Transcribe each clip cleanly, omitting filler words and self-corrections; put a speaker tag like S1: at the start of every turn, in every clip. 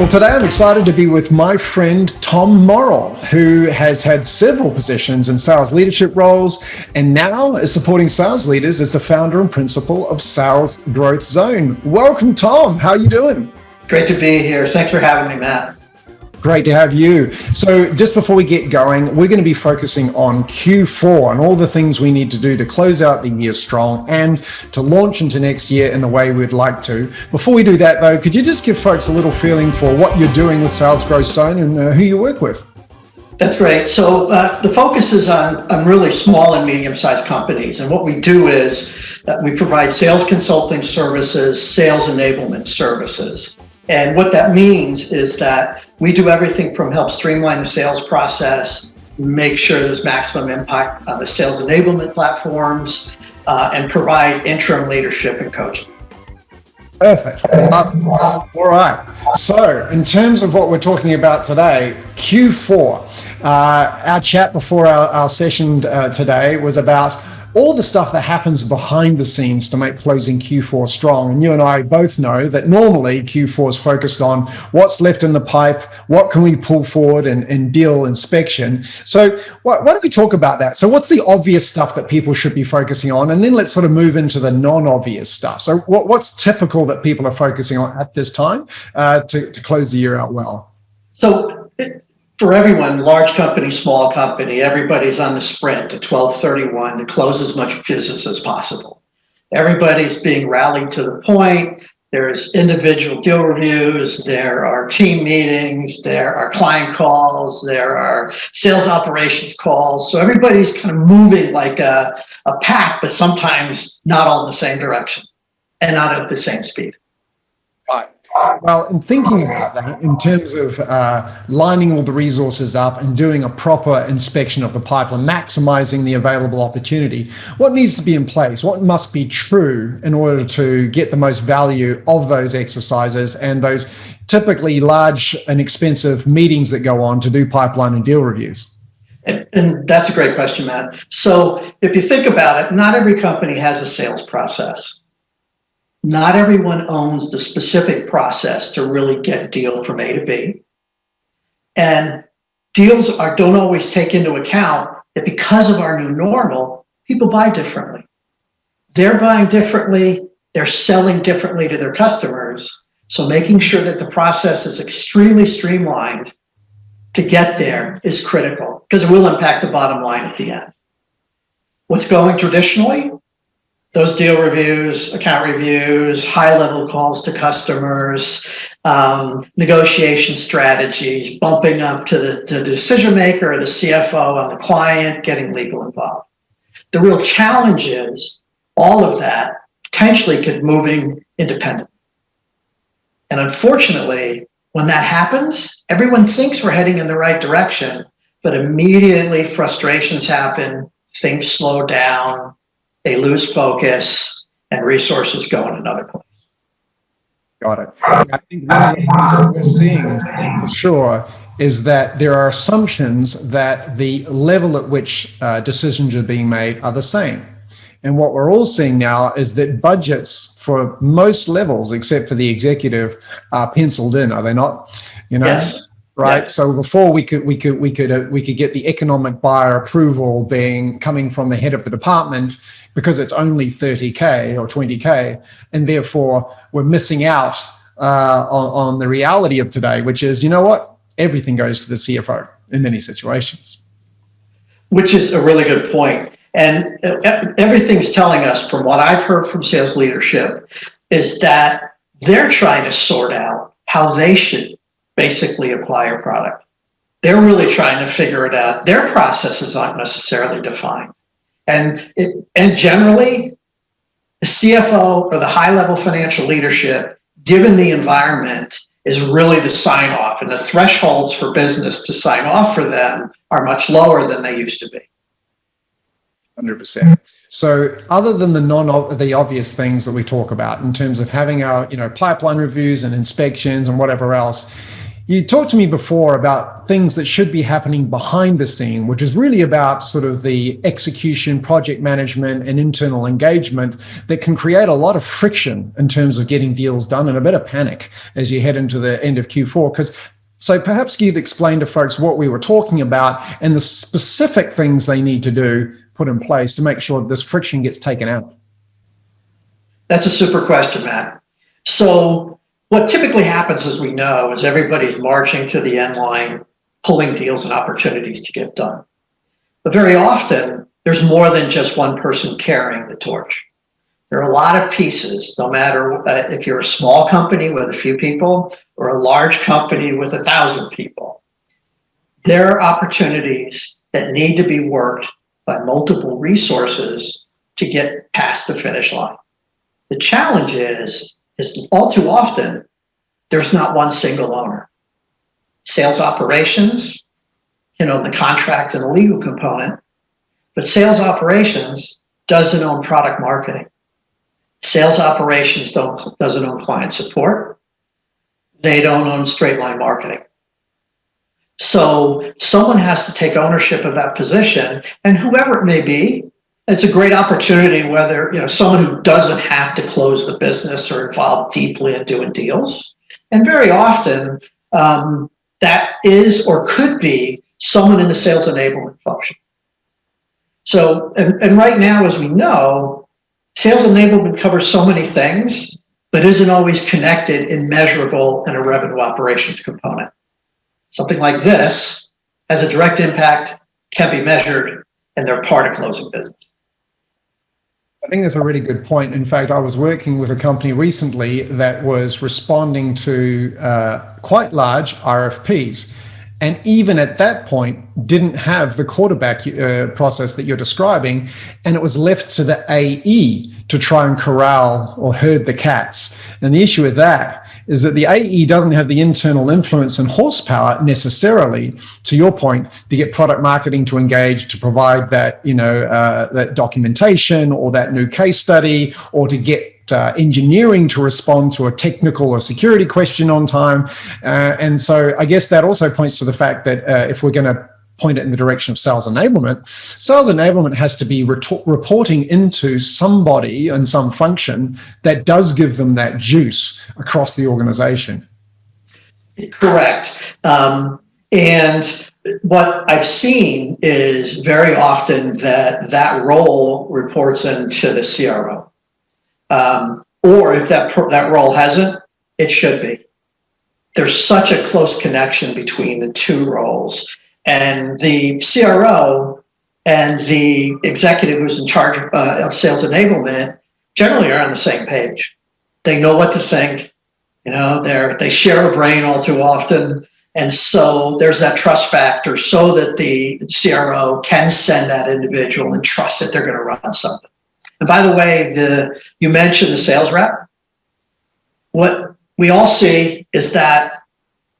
S1: Well, today I'm excited to be with my friend Tom Morrill, who has had several positions in sales leadership roles and now is supporting sales leaders as the founder and principal of Sales Growth Zone. Welcome, Tom. How are you doing?
S2: Great to be here. Thanks for having me, Matt.
S1: Great to have you. So just before we get going, we're going to be focusing on Q4 and all the things we need to do to close out the year strong and to launch into next year in the way we'd like to. Before we do that, though, could you just give folks a little feeling for what you're doing with Sales Growth Zone and who you work with?
S2: That's great. So the focus is on really small and medium-sized companies. And what we do is we provide sales consulting services, sales enablement services. And what that means is that we do everything from help streamline the sales process, make sure there's maximum impact on the sales enablement platforms, and provide interim leadership and coaching.
S1: Perfect. All right. So in terms of what we're talking about today, Q4, our chat before our session today was about all the stuff that happens behind the scenes to make closing Q4 strong. And you and I both know that normally Q4 is focused on what's left in the pipe, what can we pull forward and deal inspection. So why don't we talk about that? So what's the obvious stuff that people should be focusing on? And then let's sort of move into the non-obvious stuff. So what's typical that people are focusing on at this time to close the year out well?
S2: So for everyone, large company, small company, everybody's on the sprint at 12/31 to close as much business as possible. Everybody's being rallied to the point. There's individual deal reviews, there are team meetings, there are client calls, there are sales operations calls. So everybody's kind of moving like a pack, but sometimes not all in the same direction and not at the same speed.
S1: Right. Well, in thinking about that, in terms of lining all the resources up and doing a proper inspection of the pipeline, maximizing the available opportunity, what needs to be in place? What must be true in order to get the most value of those exercises and those typically large and expensive meetings that go on to do pipeline and deal reviews?
S2: And that's a great question, Matt. So if you think about it, not every company has a sales process. Not everyone owns the specific process to really get a deal from A to B. And deals don't always take into account that because of our new normal, people buy differently. They're buying differently, they're selling differently to their customers. So making sure that the process is extremely streamlined to get there is critical because it will impact the bottom line at the end. What's going traditionally? Those deal reviews, account reviews, high-level calls to customers, negotiation strategies, bumping up to the decision maker or the CFO on the client, getting legal involved. The real challenge is all of that potentially could moving independent. And unfortunately, when that happens, everyone thinks we're heading in the right direction, but immediately frustrations happen, things slow down, they lose focus, and resources go in another place.
S1: Got it. I think one of the things that we're seeing for sure is that there are assumptions that the level at which decisions are being made are the same. And what we're all seeing now is that budgets for most levels, except for the executive, are penciled in, are they not?
S2: Yes.
S1: Right.
S2: Yeah.
S1: So before we could get the economic buyer approval coming from the head of the department because it's only 30K or 20K, and therefore we're missing out on the reality of today, which is, you know what? Everything goes to the CFO in many situations.
S2: Which is a really good point. And everything's telling us, from what I've heard from sales leadership, is that they're trying to sort out how they should basically acquire product. They're really trying to figure it out. Their processes aren't necessarily defined. And generally, the CFO or the high-level financial leadership, given the environment, is really the sign-off. And the thresholds for business to sign off for them are much lower than they used to be.
S1: 100%. So other than the obvious things that we talk about in terms of having our pipeline reviews and inspections and whatever else, You talked to me before about things that should be happening behind the scene, which is really about sort of the execution, project management, and internal engagement that can create a lot of friction in terms of getting deals done and a bit of panic as you head into the end of Q4. So perhaps you'd explain to folks what we were talking about and the specific things they need to do, put in place to make sure this friction gets taken out.
S2: That's a super question, Matt. So what typically happens, as we know, is everybody's marching to the end line, pulling deals and opportunities to get done. But very often, there's more than just one person carrying the torch. There are a lot of pieces, no matter if you're a small company with a few people or a large company with 1,000 people. There are opportunities that need to be worked by multiple resources to get past the finish line. The challenge is all too often, there's not one single owner. Sales operations, the contract and the legal component, but sales operations doesn't own product marketing. Sales operations doesn't own client support. They don't own straight line marketing. So someone has to take ownership of that position, and whoever it may be, it's a great opportunity, whether someone who doesn't have to close the business or involved deeply in doing deals. And very often that is or could be someone in the sales enablement function. So, and right now, as we know, sales enablement covers so many things, but isn't always connected and measurable in a revenue operations component. Something like this has a direct impact, can be measured, and they're part of closing business.
S1: I think that's a really good point. In fact, I was working with a company recently that was responding to quite large RFPs. And even at that point, didn't have the quarterback process that you're describing. And it was left to the AE to try and corral or herd the cats. And the issue with that is that the AE doesn't have the internal influence and horsepower necessarily, to your point, to get product marketing to engage, to provide that, that documentation or that new case study, or to get engineering to respond to a technical or security question on time. And so I guess that also points to the fact that if we're going to point it in the direction of sales enablement has to be reporting into somebody and some function that does give them that juice across the organization.
S2: Correct. And what I've seen is very often that role reports into the CRO. Or if that role hasn't, it should be. There's such a close connection between the two roles. And the CRO and the executive who's in charge of sales enablement generally are on the same page. They know what to think. They share a brain all too often. And so there's that trust factor so that the CRO can send that individual and trust that they're going to run something. And by the way, you mentioned the sales rep. What we all see is that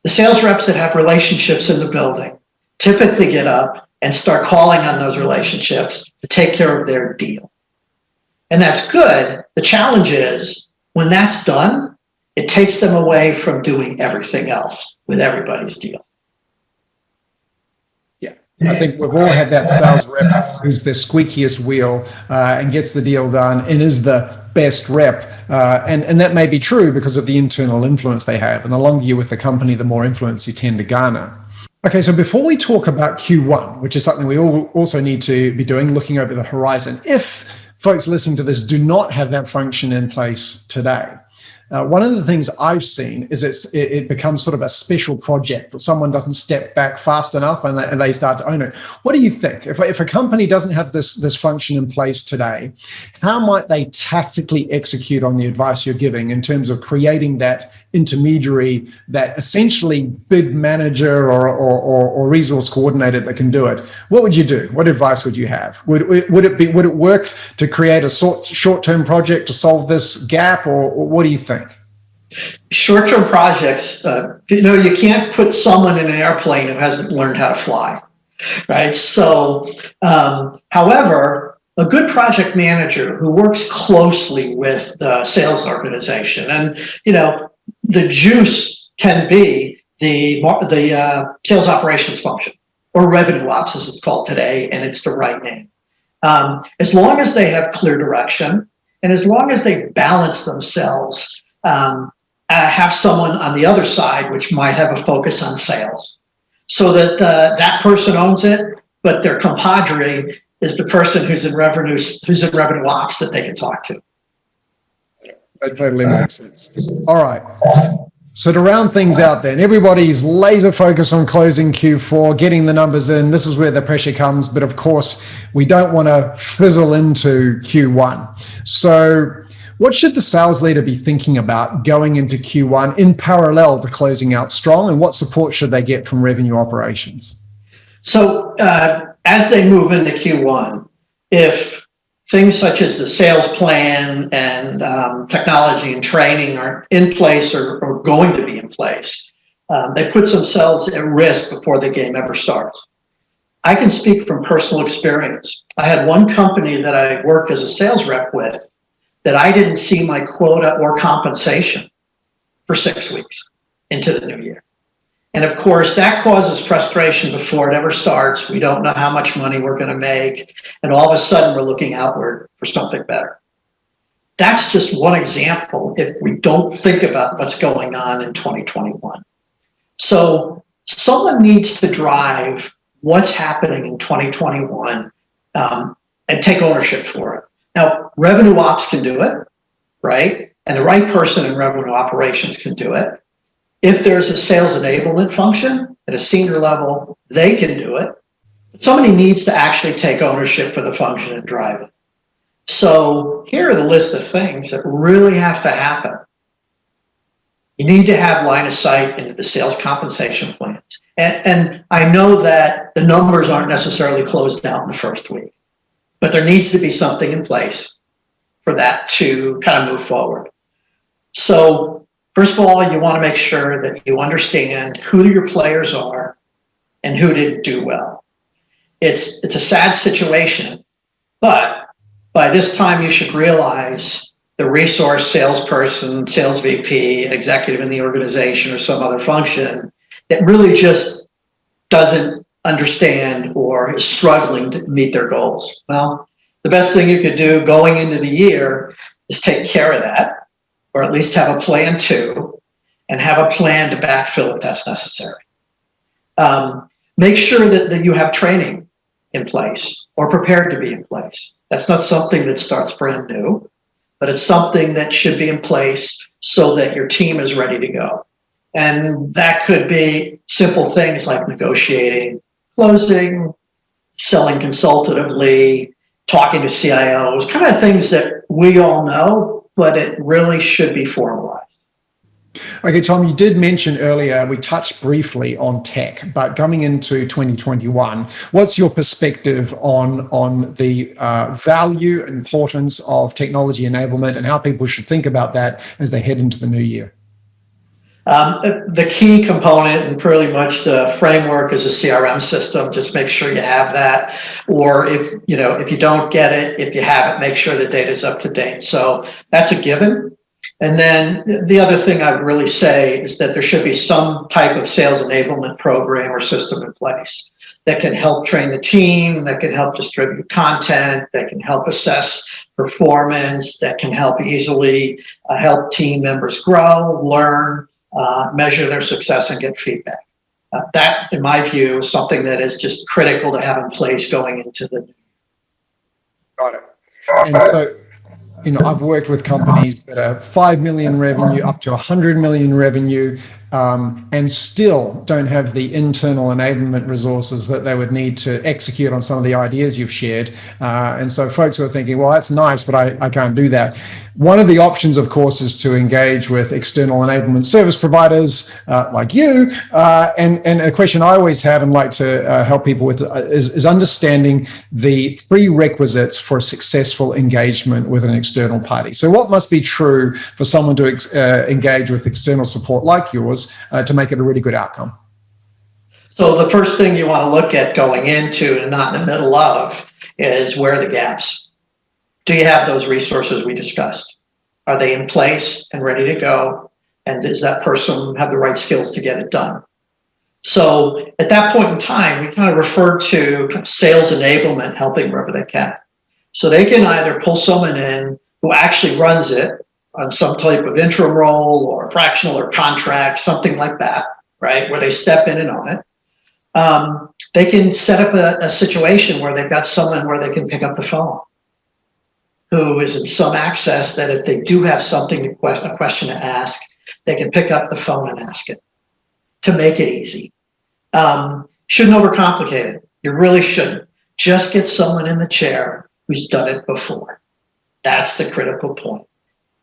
S2: the sales reps that have relationships in the building typically get up and start calling on those relationships to take care of their deal. And that's good. The challenge is when that's done, it takes them away from doing everything else with everybody's deal.
S1: I think we've all had that sales rep who's the squeakiest wheel and gets the deal done and is the best rep. And that may be true because of the internal influence they have. And the longer you're with the company, the more influence you tend to garner. Okay, so before we talk about Q1, which is something we all also need to be doing, looking over the horizon, if folks listening to this do not have that function in place today, one of the things I've seen is it becomes sort of a special project, but someone doesn't step back fast enough and they start to own it. What do you think? If a company doesn't have this function in place today, how might they tactically execute on the advice you're giving in terms of creating that intermediary, that essentially bid manager or resource coordinator that can do it? What would you do? What advice would you have? Would it work to create a short-term project to solve this gap, or what do you think?
S2: Short-term projects, you can't put someone in an airplane who hasn't learned how to fly, right? So, however, a good project manager who works closely with the sales organization, and, the juice can be the sales operations function, or revenue ops as it's called today, and it's the right name. As long as they have clear direction, and as long as they balance themselves, have someone on the other side which might have a focus on sales, so that that person owns it, but their compadre is the person who's in revenue ops that they can talk to.
S1: That totally makes sense. All right. So to round things out then, everybody's laser focused on closing Q4, getting the numbers in. This is where the pressure comes. But of course, we don't want to fizzle into Q1. So what should the sales leader be thinking about going into Q1 in parallel to closing out strong? And what support should they get from revenue operations?
S2: So as they move into Q1, if things such as the sales plan and technology and training are in place or going to be in place, they put themselves at risk before the game ever starts. I can speak from personal experience. I had one company that I worked as a sales rep with that I didn't see my quota or compensation for 6 weeks into the new year. And of course, that causes frustration before it ever starts. We don't know how much money we're going to make. And all of a sudden, we're looking outward for something better. That's just one example if we don't think about what's going on in 2021. So someone needs to drive what's happening in 2021 and take ownership for it. Now, revenue ops can do it, right? And the right person in revenue operations can do it. If there's a sales enablement function at a senior level, they can do it. But somebody needs to actually take ownership for the function and drive it. So here are the list of things that really have to happen. You need to have line of sight into the sales compensation plans. And I know that the numbers aren't necessarily closed out in the first week, but there needs to be something in place for that to kind of move forward. So first of all, you want to make sure that you understand who your players are and who didn't do well. It's a sad situation, but by this time you should realize the resource salesperson, sales VP, executive in the organization or some other function that really just doesn't understand or is struggling to meet their goals. Well, the best thing you could do going into the year is take care of that, or at least have a plan too, and have a plan to backfill if that's necessary. Make sure that you have training in place or prepared to be in place. That's not something that starts brand new, but it's something that should be in place so that your team is ready to go. And that could be simple things like negotiating, closing, selling consultatively, talking to CIOs, kind of things that we all know, but it really should be formalized.
S1: Okay, Tom, you did mention earlier, we touched briefly on tech, but coming into 2021, what's your perspective on the value and importance of technology enablement and how people should think about that as they head into the new year?
S2: The key component and pretty much the framework is a CRM system. Just make sure you have that. Or if you don't get it, if you have it, make sure the data is up to date. So that's a given. And then the other thing I'd really say is that there should be some type of sales enablement program or system in place that can help train the team, that can help distribute content, that can help assess performance, that can help easily help team members grow, learn, measure their success, and get feedback. That, in my view, is something that is just critical to have in place going into the new year.
S1: Got it. And so, I've worked with companies that are 5 million revenue up to 100 million revenue, and still don't have the internal enablement resources that they would need to execute on some of the ideas you've shared. And so folks are thinking, well, that's nice, but I can't do that. One of the options, of course, is to engage with external enablement service providers like you. And a question I always have and like to help people with is understanding the prerequisites for successful engagement with an external party. So what must be true for someone to engage with external support like yours to make it a really good outcome?
S2: So the first thing you want to look at going into and not in the middle of is where are the gaps? Do you have those resources we discussed? Are they in place and ready to go? And does that person have the right skills to get it done? So at that point in time, we kind of refer to sales enablement helping wherever they can. So they can either pull someone in who actually runs it on some type of interim role or fractional or contract, something like that, right? Where they step in and own it. They can set up a situation where they've got someone where they can pick up the phone, who is in some access that if they do have something, a question to ask, they can pick up the phone and ask it to make it easy. Shouldn't overcomplicate it. You really shouldn't. Just get someone in the chair who's done it before. That's the critical point.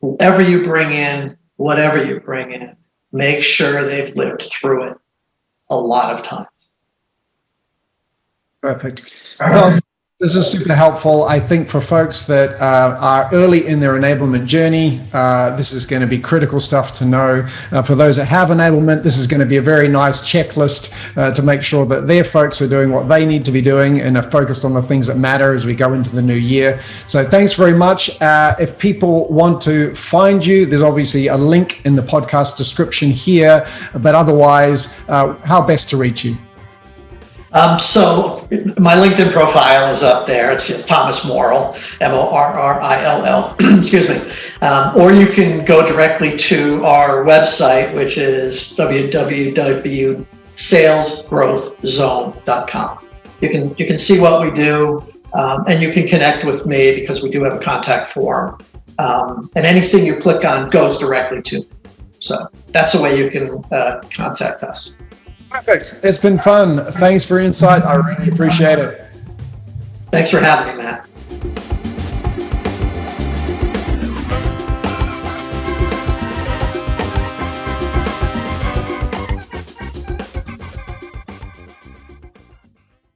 S2: Whoever you bring in, whatever you bring in, make sure they've lived through it a lot of times.
S1: Perfect. Well, this is super helpful. I think for folks that are early in their enablement journey, this is going to be critical stuff to know. For those that have enablement, this is going to be a very nice checklist to make sure that their folks are doing what they need to be doing and are focused on the things that matter as we go into the new year. So thanks very much. If people want to find you, there's obviously a link in the podcast description here, but otherwise, how best to reach you?
S2: So my LinkedIn profile is up there. It's Thomas Morrill, Morrill, excuse me. Or you can go directly to our website, which is www.salesgrowthzone.com. You can see what we do, and you can connect with me because we do have a contact form. And anything you click on goes directly to me. So that's the way you can contact us.
S1: Perfect. It's been fun. Thanks for your insight. I really appreciate it.
S2: Thanks for having me, Matt.